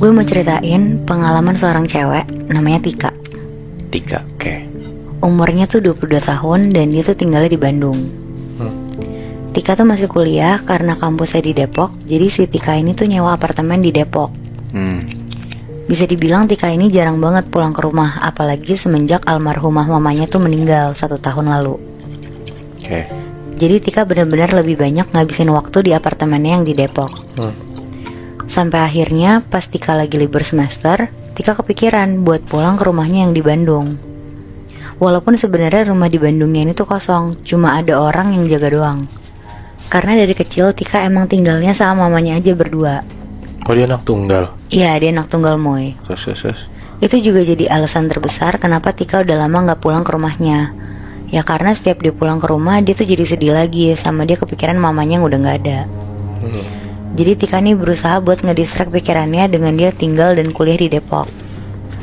Gue mau ceritain pengalaman seorang cewek namanya Tika. Tika, oke. Umurnya tuh 22 tahun dan dia tuh tinggalnya di Bandung. Tika tuh masih kuliah karena kampusnya di Depok. Jadi si Tika ini tuh nyewa apartemen di Depok. Bisa dibilang Tika ini jarang banget pulang ke rumah, apalagi semenjak almarhumah mamanya tuh meninggal 1 tahun lalu. Oke. Jadi Tika benar-benar lebih banyak ngabisin waktu di apartemennya yang di Depok. Sampai akhirnya pas Tika lagi libur semester, Tika kepikiran buat pulang ke rumahnya yang di Bandung. Walaupun sebenarnya rumah di Bandungnya ini tuh kosong, cuma ada orang yang jaga doang. Karena dari kecil Tika emang tinggalnya sama mamanya aja berdua. Oh, dia anak tunggal. Iya, dia anak tunggal Moy. Terus. Itu juga jadi alasan terbesar kenapa Tika udah lama gak pulang ke rumahnya. Ya karena setiap dia pulang ke rumah, dia tuh jadi sedih lagi sama dia kepikiran mamanya yang udah gak ada. Jadi Tika nih berusaha buat ngedistract pikirannya dengan dia tinggal dan kuliah di Depok.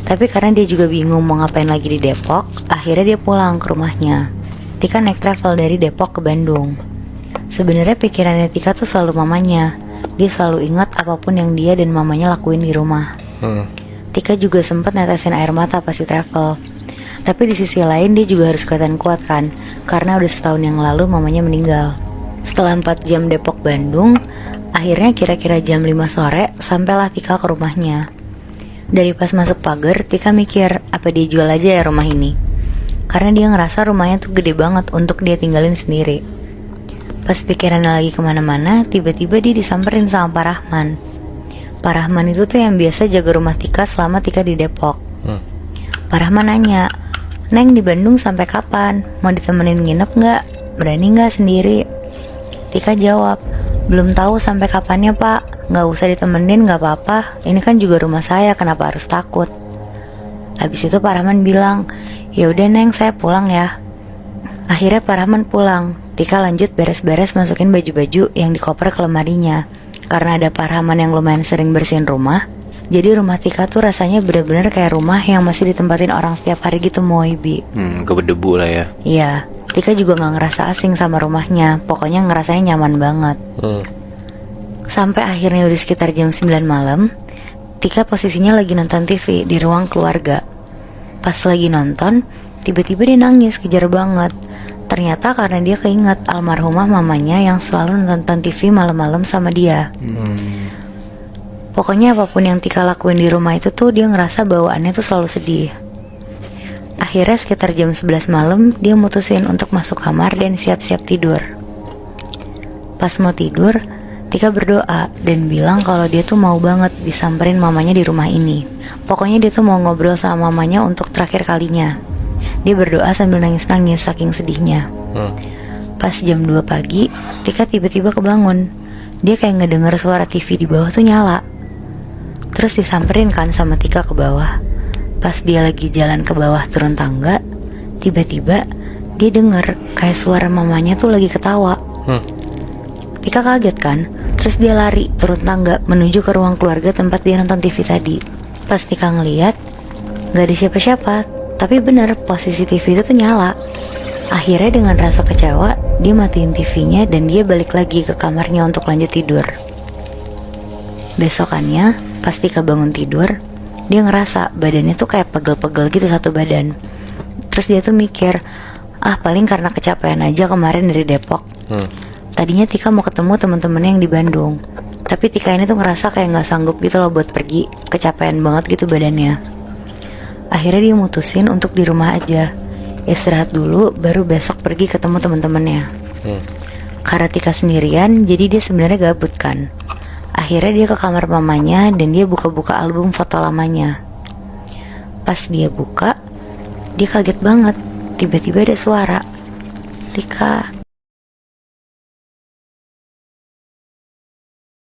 Tapi karena dia juga bingung mau ngapain lagi di Depok, akhirnya dia pulang ke rumahnya. Tika naik travel dari Depok ke Bandung. Sebenarnya pikirannya Tika tuh selalu mamanya. Dia selalu ingat apapun yang dia dan mamanya lakuin di rumah. Tika juga sempat netesin air mata pas di travel. Tapi di sisi lain dia juga harus kelihatan kuat kan, karena udah setahun yang lalu mamanya meninggal. Setelah 4 jam Depok Bandung, akhirnya kira-kira jam 5 sore sampailah Tika ke rumahnya. Dari pas masuk pagar, Tika mikir apa dia jual aja ya rumah ini. Karena dia ngerasa rumahnya tuh gede banget untuk dia tinggalin sendiri. Pas pikirannya lagi kemana-mana, tiba-tiba dia disamperin sama Pak Rahman. Pak Rahman itu tuh yang biasa jaga rumah Tika selama Tika di Depok. Pak Rahman nanya, "Neng di Bandung sampai kapan? Mau ditemenin nginep gak? Berani gak sendiri?" Tika jawab, "Belum tahu sampai kapannya Pak. Gak usah ditemenin gak apa-apa. Ini kan juga rumah saya, kenapa harus takut?" Habis itu Pak Rahman bilang, "Ya udah Neng, saya pulang ya." Akhirnya Pak Rahman pulang. Tika lanjut beres-beres masukin baju-baju yang dikoper ke lemarinya. Karena ada Pak Rahman yang lumayan sering bersihin rumah, jadi rumah Tika tuh rasanya bener-bener kayak rumah yang masih ditempatin orang setiap hari gitu Moy, Bi. Keberdebu lah ya. Iya, Tika juga gak ngerasa asing sama rumahnya. Pokoknya ngerasanya nyaman banget. Sampai akhirnya udah sekitar jam 9 malam, Tika posisinya lagi nonton TV di ruang keluarga. Pas lagi nonton, tiba-tiba dia nangis kejar banget. Ternyata karena dia keinget almarhumah mamanya yang selalu nonton TV malam-malam sama dia. Pokoknya apapun yang Tika lakuin di rumah itu tuh dia ngerasa bawaannya tuh selalu sedih. Akhirnya sekitar jam 11 malam dia mutusin untuk masuk kamar dan siap-siap tidur. Pas mau tidur, Tika berdoa dan bilang kalau dia tuh mau banget disamperin mamanya di rumah ini. Pokoknya dia tuh mau ngobrol sama mamanya untuk terakhir kalinya. Dia berdoa sambil nangis-nangis saking sedihnya. Pas jam 2 pagi, Tika tiba-tiba kebangun. Dia kayak ngedenger suara TV di bawah tuh nyala. Terus disamperin kan sama Tika ke bawah. Pas dia lagi jalan ke bawah turun tangga, tiba-tiba dia denger kayak suara mamanya tuh lagi ketawa. Tika kaget kan. Terus dia lari turun tangga menuju ke ruang keluarga tempat dia nonton TV tadi. Pas Tika ngeliat, gak ada siapa-siapa. Tapi bener, posisi TV itu tuh nyala. Akhirnya dengan rasa kecewa, dia matiin TV-nya dan dia balik lagi ke kamarnya untuk lanjut tidur. Besokannya, pas Tika bangun tidur, dia ngerasa badannya tuh kayak pegel-pegel gitu satu badan. Terus dia tuh mikir, paling karena kecapean aja kemarin dari Depok. Tadinya Tika mau ketemu teman-temannya yang di Bandung. Tapi Tika ini tuh ngerasa kayak gak sanggup gitu loh buat pergi, kecapean banget gitu badannya. Akhirnya dia mutusin untuk di rumah aja, istirahat dulu baru besok pergi ketemu teman-temannya. Karena Tika sendirian, jadi dia sebenarnya gabut kan. Akhirnya dia ke kamar mamanya dan dia buka-buka album foto lamanya. Pas dia buka, dia kaget banget. Tiba-tiba ada suara, "Tika,